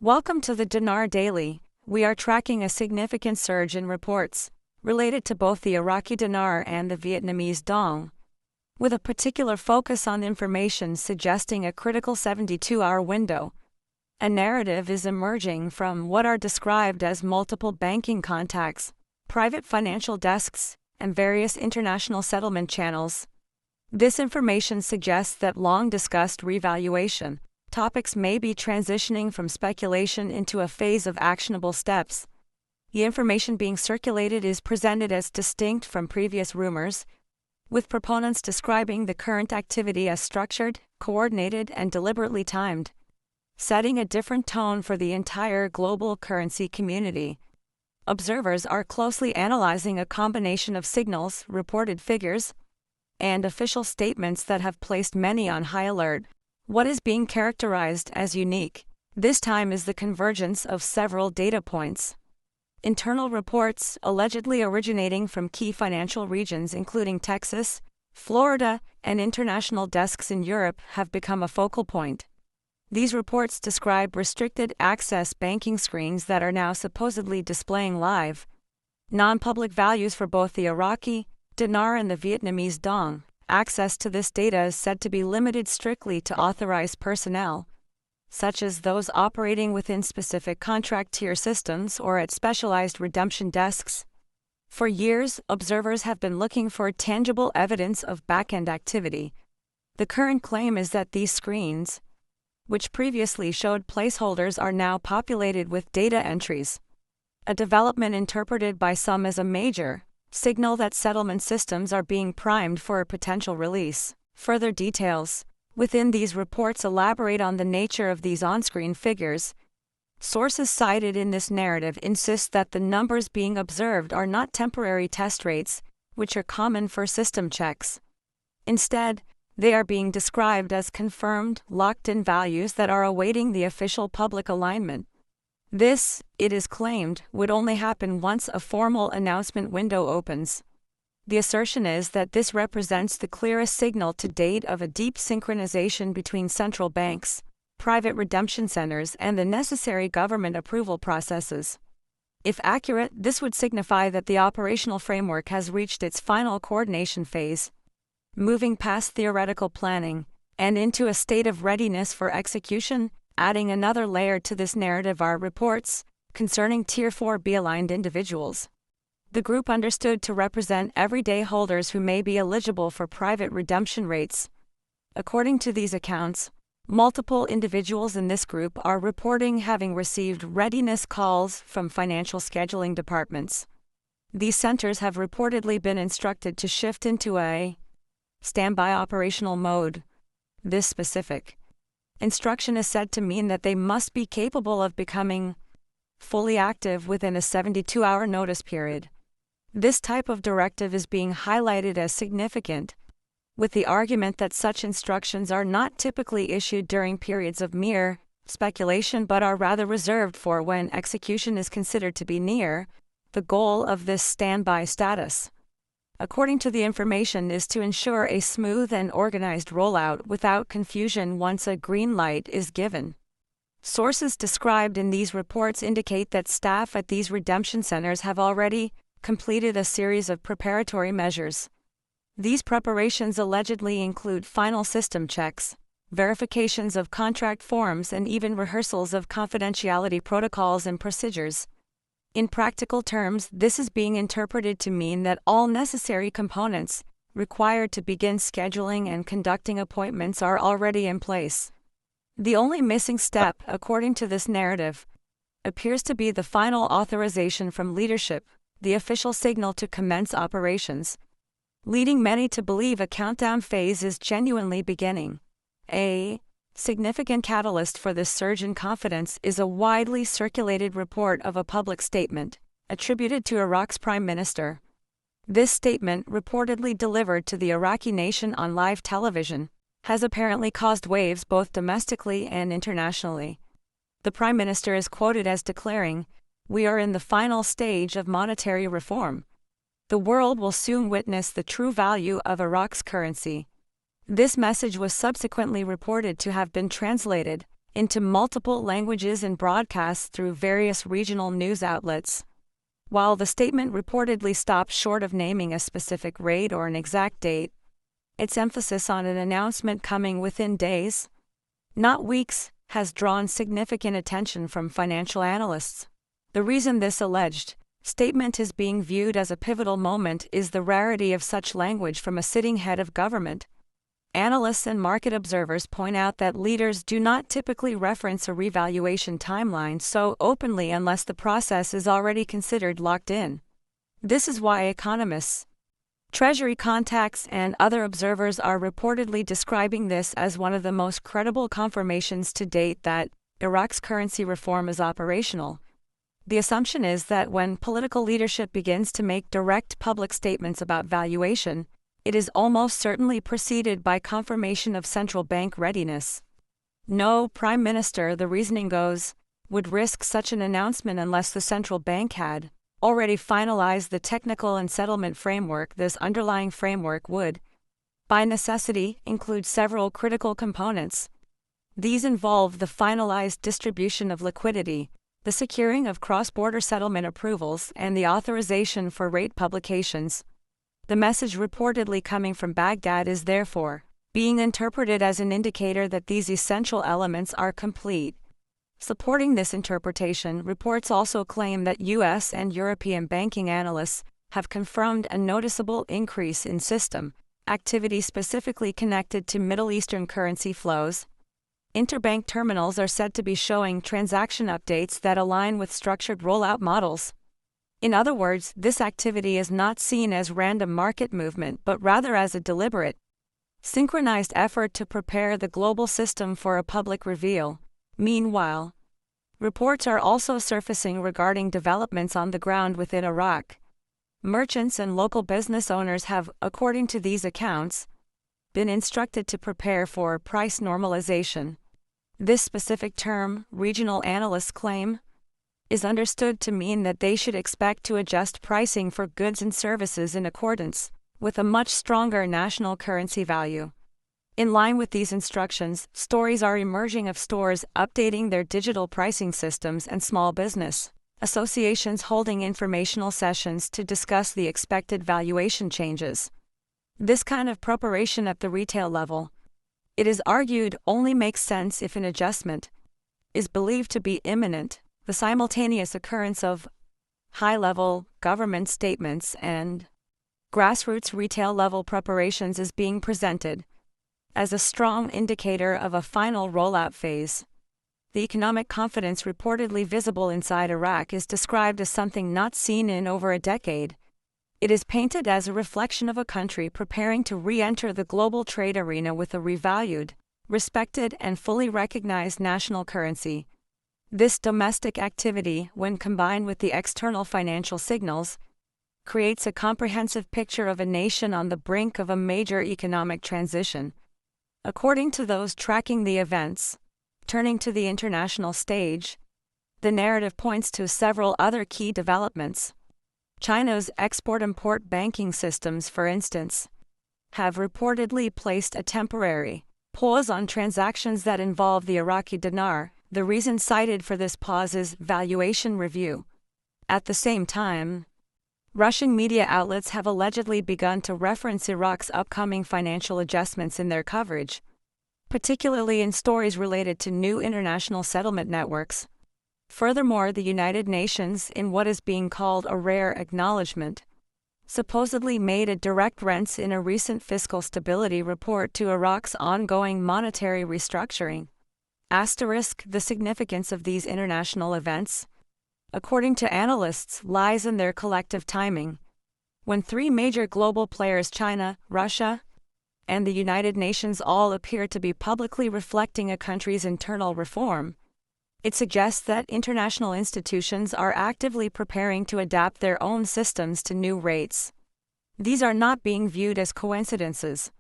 Welcome to the Dinar Daily. We are tracking a significant surge in reports related to both the Iraqi dinar and the Vietnamese dong, with a particular focus on information suggesting a critical 72-hour window. A narrative is emerging from what are described as multiple banking contacts, private financial desks, and various international settlement channels. This information suggests that long-discussed revaluation topics may be transitioning from speculation into a phase of actionable steps. The information being circulated is presented as distinct from previous rumors, with proponents describing the current activity as structured, coordinated, and deliberately timed, setting a different tone for the entire global currency community. Observers are closely analyzing a combination of signals, reported figures, and official statements that have placed many on high alert. What is being characterized as unique this time is the convergence of several data points. Internal reports, allegedly originating from key financial regions including Texas, Florida, and international desks in Europe, have become a focal point. These reports describe restricted access banking screens that are now supposedly displaying live, non-public values for both the Iraqi dinar and the Vietnamese dong. Access to this data is said to be limited strictly to authorized personnel, such as those operating within specific contract tier systems or at specialized redemption desks. For years, observers have been looking for tangible evidence of back-end activity. The current claim is that these screens, which previously showed placeholders, are now populated with data entries, a development interpreted by some as a major signal that settlement systems are being primed for a potential release. Further details within these reports elaborate on the nature of these on-screen figures. Sources cited in this narrative insist that the numbers being observed are not temporary test rates, which are common for system checks. Instead, they are being described as confirmed, locked-in values that are awaiting the official public alignment. This, it is claimed, would only happen once a formal announcement window opens. The assertion is that this represents the clearest signal to date of a deep synchronization between central banks, private redemption centers, and the necessary government approval processes. If accurate, this would signify that the operational framework has reached its final coordination phase, moving past theoretical planning and into a state of readiness for execution. Adding another layer to this narrative are reports concerning Tier 4B aligned individuals, the group understood to represent everyday holders who may be eligible for private redemption rates. According to these accounts, multiple individuals in this group are reporting having received readiness calls from financial scheduling departments. These centers have reportedly been instructed to shift into a standby operational mode. This specific instruction is said to mean that they must be capable of becoming fully active within a 72-hour notice period. This type of directive is being highlighted as significant, with the argument that such instructions are not typically issued during periods of mere speculation but are rather reserved for when execution is considered to be near. The goal of this standby status, according to the information, is to ensure a smooth and organized rollout without confusion once a green light is given. Sources described in these reports indicate that staff at these redemption centers have already completed a series of preparatory measures. These preparations allegedly include final system checks, verifications of contract forms, and even rehearsals of confidentiality protocols and procedures. In practical terms, this is being interpreted to mean that all necessary components required to begin scheduling and conducting appointments are already in place. The only missing step, according to this narrative, appears to be the final authorization from leadership, the official signal to commence operations, leading many to believe a countdown phase is genuinely beginning. A significant catalyst for this surge in confidence is a widely circulated report of a public statement attributed to Iraq's prime minister. This statement, reportedly delivered to the Iraqi nation on live television, has apparently caused waves both domestically and internationally. The prime minister is quoted as declaring, "We are in the final stage of monetary reform. The world will soon witness the true value of Iraq's currency." This message was subsequently reported to have been translated into multiple languages and broadcasts through various regional news outlets. While the statement reportedly stopped short of naming a specific raid or an exact date, its emphasis on an announcement coming within days, not weeks, has drawn significant attention from financial analysts. The reason this alleged statement is being viewed as a pivotal moment is the rarity of such language from a sitting head of government. Analysts and market observers point out that leaders do not typically reference a revaluation timeline so openly unless the process is already considered locked in. This is why economists, Treasury contacts, and other observers are reportedly describing this as one of the most credible confirmations to date that Iraq's currency reform is operational. The assumption is that when political leadership begins to make direct public statements about valuation, it is almost certainly preceded by confirmation of central bank readiness. No prime minister, the reasoning goes, would risk such an announcement unless the central bank had already finalized the technical and settlement framework. This underlying framework would, by necessity, include several critical components. These involve the finalized distribution of liquidity, the securing of cross-border settlement approvals, and the authorization for rate publications. The message reportedly coming from Baghdad is therefore being interpreted as an indicator that these essential elements are complete. Supporting this interpretation, reports also claim that U.S. and European banking analysts have confirmed a noticeable increase in system activity specifically connected to Middle Eastern currency flows. Interbank terminals are said to be showing transaction updates that align with structured rollout models. In other words, this activity is not seen as random market movement but rather as a deliberate, synchronized effort to prepare the global system for a public reveal. Meanwhile, reports are also surfacing regarding developments on the ground within Iraq. Merchants and local business owners have, according to these accounts, been instructed to prepare for price normalization. This specific term, regional analysts claim, is understood to mean that they should expect to adjust pricing for goods and services in accordance with a much stronger national currency value. In line with these instructions, stories are emerging of stores updating their digital pricing systems and small business associations holding informational sessions to discuss the expected valuation changes. This kind of preparation at the retail level, it is argued, only makes sense if an adjustment is believed to be imminent. The simultaneous occurrence of high-level government statements and grassroots retail-level preparations is being presented as a strong indicator of a final rollout phase. The economic confidence reportedly visible inside Iraq is described as something not seen in over a decade. It is painted as a reflection of a country preparing to re-enter the global trade arena with a revalued, respected, and fully recognized national currency. This domestic activity, when combined with the external financial signals, creates a comprehensive picture of a nation on the brink of a major economic transition. According to those tracking the events, turning to the international stage, the narrative points to several other key developments. China's export-import banking systems, for instance, have reportedly placed a temporary pause on transactions that involve the Iraqi dinar. The reason cited for this pause is valuation review. At the same time, Russian media outlets have allegedly begun to reference Iraq's upcoming financial adjustments in their coverage, particularly in stories related to new international settlement networks. Furthermore, the United Nations, in what is being called a rare acknowledgement, supposedly made a direct reference in a recent fiscal stability report to Iraq's ongoing monetary restructuring. The significance of these international events, according to analysts, lies in their collective timing. When three major global players, China, Russia, and the United Nations, all appear to be publicly reflecting a country's internal reform, it suggests that international institutions are actively preparing to adapt their own systems to new rates. These are not being viewed as coincidences.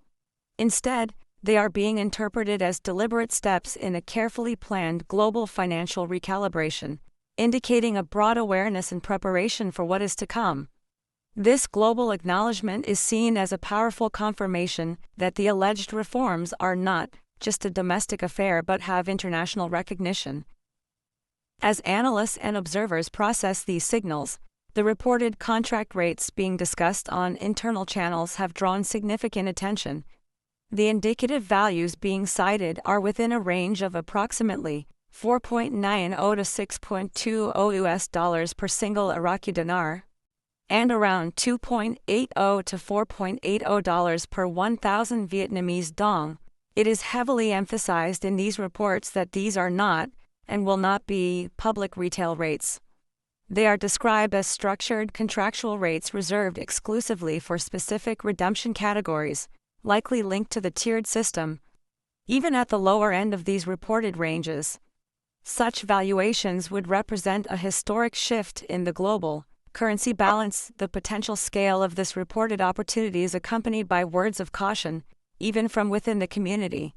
Instead, they are being interpreted as deliberate steps in a carefully planned global financial recalibration, indicating a broad awareness and preparation for what is to come. This global acknowledgement is seen as a powerful confirmation that the alleged reforms are not just a domestic affair but have international recognition. As analysts and observers process these signals, the reported contract rates being discussed on internal channels have drawn significant attention. The indicative values being cited are within a range of approximately 4.90 to 6.20 US dollars per single Iraqi dinar, and around 2.80 to 4.80 dollars per 1,000 Vietnamese dong. It is heavily emphasized in these reports that these are not, and will not be, public retail rates. They are described as structured contractual rates reserved exclusively for specific redemption categories, likely linked to the tiered system. Even at the lower end of these reported ranges, such valuations would represent a historic shift in the global currency balance. The potential scale of this reported opportunity is accompanied by words of caution, even from within the community.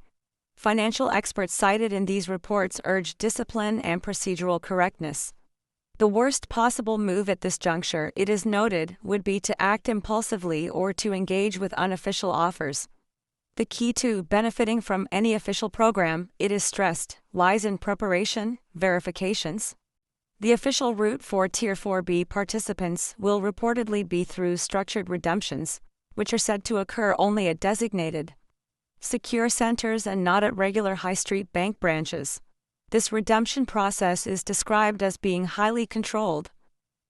Financial experts cited in these reports urge discipline and procedural correctness. The worst possible move at this juncture, it is noted, would be to act impulsively or to engage with unofficial offers. The key to benefiting from any official program, it is stressed, lies in preparation, verifications. The official route for Tier 4B participants will reportedly be through structured redemptions, which are said to occur only at designated secure centers and not at regular high street bank branches. This redemption process is described as being highly controlled.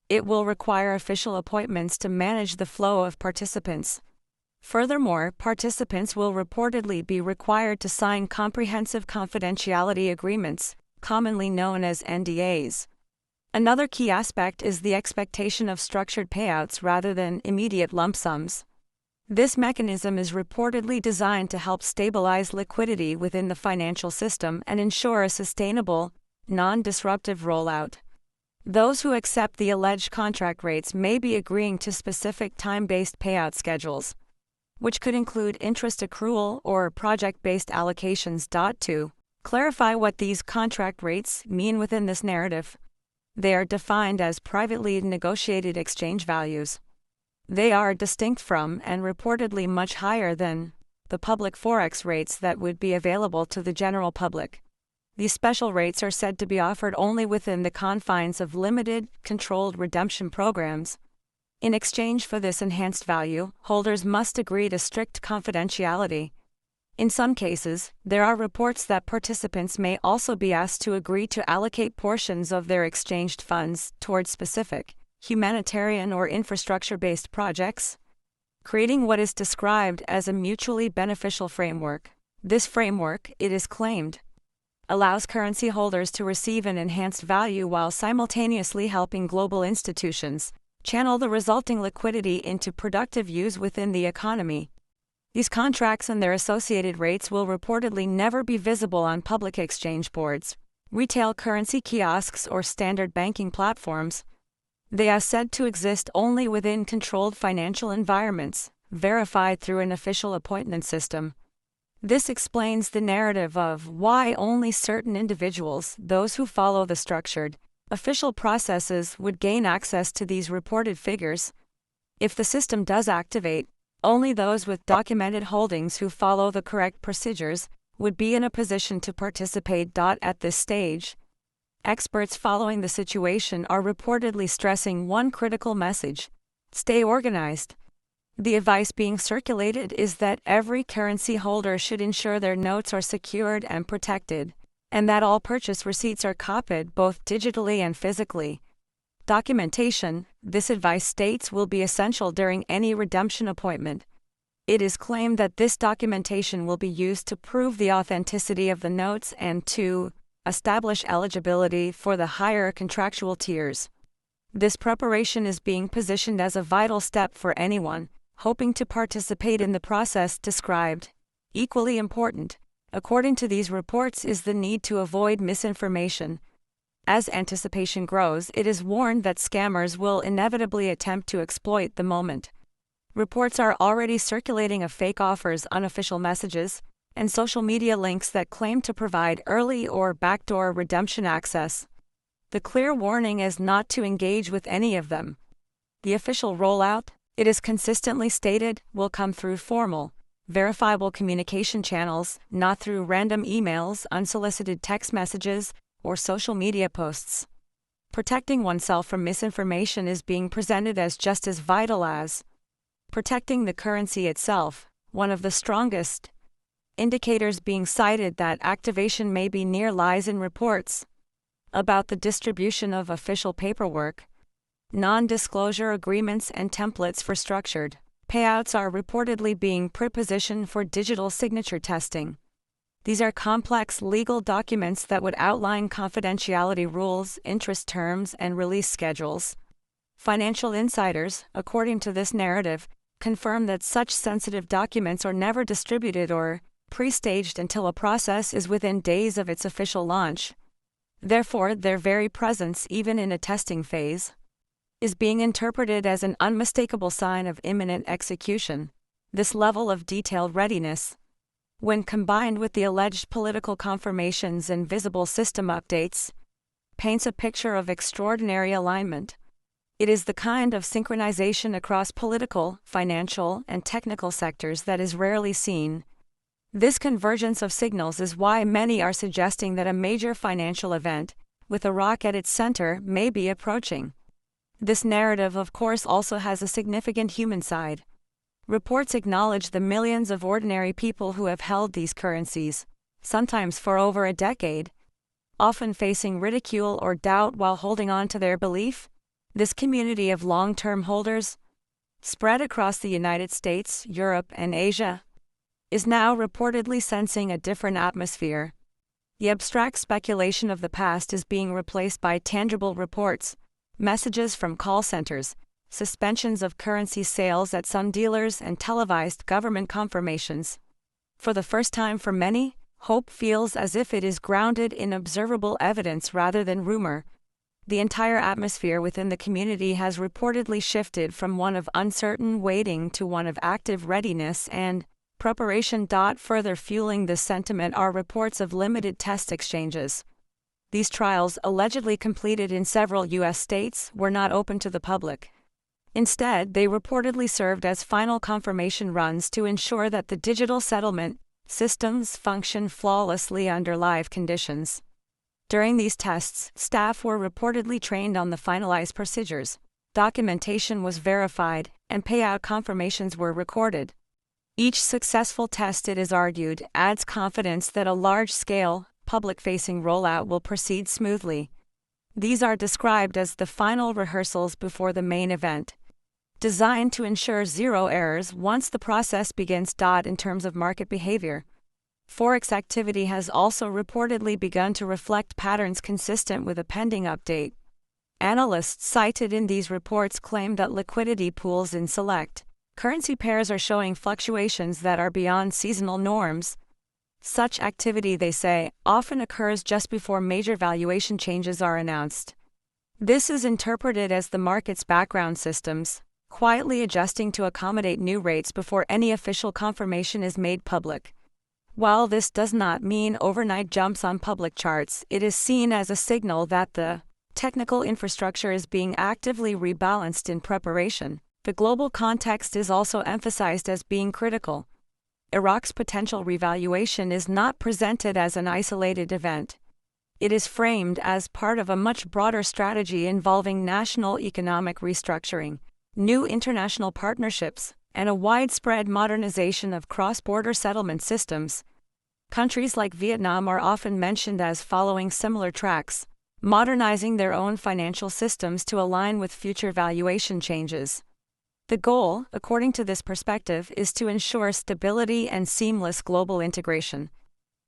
It will require official appointments to manage the flow of participants. Furthermore, participants will reportedly be required to sign comprehensive confidentiality agreements, commonly known as NDAs. Another key aspect is the expectation of structured payouts rather than immediate lump sums. This mechanism is reportedly designed to help stabilize liquidity within the financial system and ensure a sustainable, non-disruptive rollout. Those who accept the alleged contract rates may be agreeing to specific time-based payout schedules, which could include interest accrual or project-based allocations. To clarify what these contract rates mean within this narrative, they are defined as privately negotiated exchange values. They are distinct from and reportedly much higher than the public forex rates that would be available to the general public. These special rates are said to be offered only within the confines of limited, controlled redemption programs. In exchange for this enhanced value, holders must agree to strict confidentiality. In some cases, there are reports that participants may also be asked to agree to allocate portions of their exchanged funds towards specific humanitarian or infrastructure-based projects, creating what is described as a mutually beneficial framework. This framework, it is claimed, allows currency holders to receive an enhanced value while simultaneously helping global institutions channel the resulting liquidity into productive use within the economy. These contracts and their associated rates will reportedly never be visible on public exchange boards, retail currency kiosks, or standard banking platforms. They are said to exist only within controlled financial environments, verified through an official appointment system. This explains the narrative of why only certain individuals, those who follow the structured, official processes, would gain access to these reported figures. If the system does activate, only those with documented holdings who follow the correct procedures would be in a position to participate. At this stage, experts following the situation are reportedly stressing one critical message: stay organized. The advice being circulated is that every currency holder should ensure their notes are secured and protected, and that all purchase receipts are copied both digitally and physically. Documentation, this advice states, will be essential during any redemption appointment. It is claimed that this documentation will be used to prove the authenticity of the notes and to establish eligibility for the higher contractual tiers. This preparation is being positioned as a vital step for anyone hoping to participate in the process described. Equally important, according to these reports, is the need to avoid misinformation. As anticipation grows, it is warned that scammers will inevitably attempt to exploit the moment. Reports are already circulating of fake offers, unofficial messages, and social media links that claim to provide early or backdoor redemption access. The clear warning is not to engage with any of them. The official rollout, it is consistently stated, will come through formal, verifiable communication channels, not through random emails, unsolicited text messages, or social media posts. Protecting oneself from misinformation is being presented as just as vital as protecting the currency itself, one of the strongest indicators being cited that activation may be near lies in reports about the distribution of official paperwork. Non-disclosure agreements and templates for structured payouts are reportedly being prepositioned for digital signature testing. These are complex legal documents that would outline confidentiality rules, interest terms, and release schedules. Financial insiders, according to this narrative, confirm that such sensitive documents are never distributed or pre-staged until a process is within days of its official launch. Therefore, their very presence, even in a testing phase, is being interpreted as an unmistakable sign of imminent execution. This level of detailed readiness, when combined with the alleged political confirmations and visible system updates, paints a picture of extraordinary alignment. It is the kind of synchronization across political, financial, and technical sectors that is rarely seen. This convergence of signals is why many are suggesting that a major financial event, with Iraq at its center, may be approaching. This narrative, of course, also has a significant human side. Reports acknowledge the millions of ordinary people who have held these currencies, sometimes for over a decade, often facing ridicule or doubt while holding on to their belief. This community of long-term holders, spread across the United States, Europe, and Asia, is now reportedly sensing a different atmosphere. The abstract speculation of the past is being replaced by tangible reports, messages from call centers, suspensions of currency sales at some dealers, and televised government confirmations. For the first time for many, hope feels as if it is grounded in observable evidence rather than rumor. The entire atmosphere within the community has reportedly shifted from one of uncertain waiting to one of active readiness and preparation. Further fueling this sentiment are reports of limited test exchanges. These trials, allegedly completed in several U.S. states, were not open to the public. Instead, they reportedly served as final confirmation runs to ensure that the digital settlement systems function flawlessly under live conditions. During these tests, staff were reportedly trained on the finalized procedures, documentation was verified, and payout confirmations were recorded. Each successful test, it is argued, adds confidence that a large-scale, public-facing rollout will proceed smoothly. These are described as the final rehearsals before the main event, designed to ensure zero errors once the process begins. In terms of market behavior, Forex activity has also reportedly begun to reflect patterns consistent with a pending update. Analysts cited in these reports claim that liquidity pools in select currency pairs are showing fluctuations that are beyond seasonal norms. Such activity, they say, often occurs just before major valuation changes are announced. This is interpreted as the market's background systems quietly adjusting to accommodate new rates before any official confirmation is made public. While this does not mean overnight jumps on public charts, it is seen as a signal that the technical infrastructure is being actively rebalanced in preparation. The global context is also emphasized as being critical. Iraq's potential revaluation is not presented as an isolated event. It is framed as part of a much broader strategy involving national economic restructuring, new international partnerships, and a widespread modernization of cross-border settlement systems. Countries like Vietnam are often mentioned as following similar tracks, modernizing their own financial systems to align with future valuation changes. The goal, according to this perspective, is to ensure stability and seamless global integration.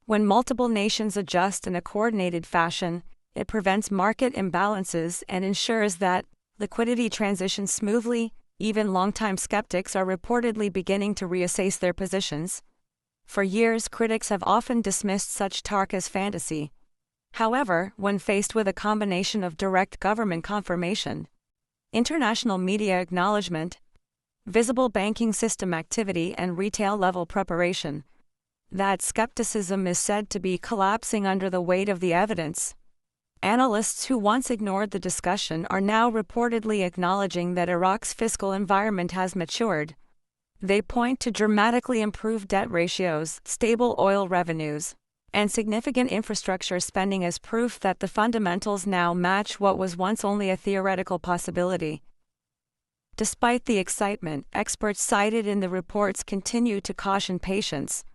When multiple nations adjust in a coordinated fashion, it prevents market imbalances and ensures that liquidity transitions smoothly. Even longtime skeptics are reportedly beginning to reassess their positions. For years, critics have often dismissed such talk as fantasy. However, when faced with a combination of direct government confirmation, international media acknowledgement, visible banking system activity, and retail-level preparation, that skepticism is said to be collapsing under the weight of the evidence. Analysts who once ignored the discussion are now reportedly acknowledging that Iraq's fiscal environment has matured. They point to dramatically improved debt ratios, stable oil revenues, and significant infrastructure spending as proof that the fundamentals now match what was once only a theoretical possibility. Despite the excitement, experts cited in the reports continue to caution patience.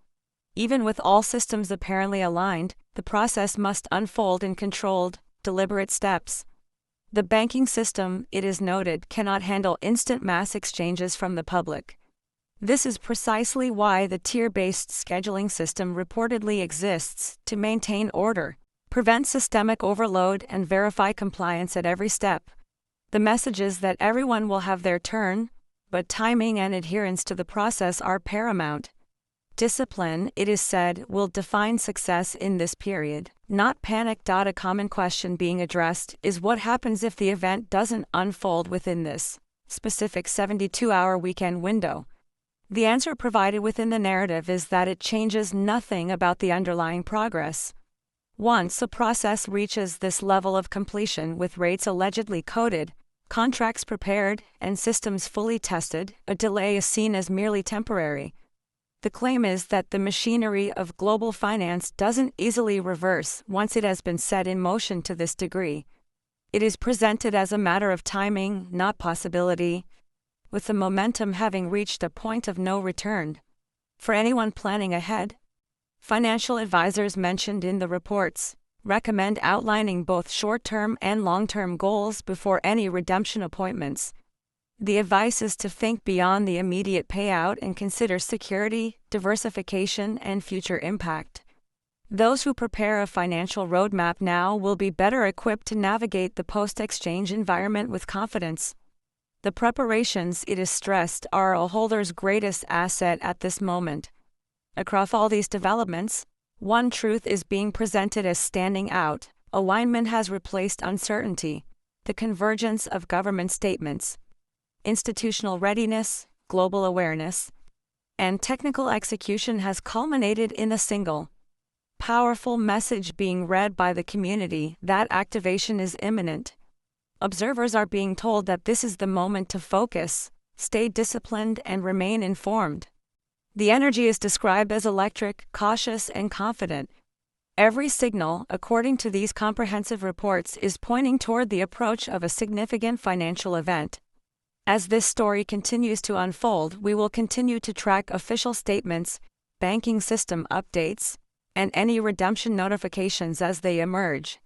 Even with all systems apparently aligned, the process must unfold in controlled, deliberate steps. The banking system, it is noted, cannot handle instant mass exchanges from the public. This is precisely why the tier-based scheduling system reportedly exists, to maintain order, prevent systemic overload, and verify compliance at every step. The message is that everyone will have their turn, but timing and adherence to the process are paramount. Discipline, it is said, will define success in this period, not panic. A common question being addressed is what happens if the event doesn't unfold within this specific 72-hour weekend window. The answer provided within the narrative is that it changes nothing about the underlying progress. Once a process reaches this level of completion with rates allegedly coded, contracts prepared, and systems fully tested, a delay is seen as merely temporary. The claim is that the machinery of global finance doesn't easily reverse once it has been set in motion to this degree. It is presented as a matter of timing, not possibility, with the momentum having reached a point of no return. For anyone planning ahead, financial advisors mentioned in the reports recommend outlining both short-term and long-term goals before any redemption appointments. The advice is to think beyond the immediate payout and consider security, diversification, and future impact. Those who prepare a financial roadmap now will be better equipped to navigate the post-exchange environment with confidence. The preparations, it is stressed, are a holder's greatest asset at this moment. Across all these developments, one truth is being presented as standing out: alignment has replaced uncertainty. The convergence of government statements, institutional readiness, global awareness, and technical execution has culminated in a single, powerful message being read by the community that activation is imminent. Observers are being told that this is the moment to focus, stay disciplined, and remain informed. The energy is described as electric, cautious, and confident. Every signal, according to these comprehensive reports, is pointing toward the approach of a significant financial event. As this story continues to unfold, we will continue to track official statements, banking system updates, and any redemption notifications as they emerge.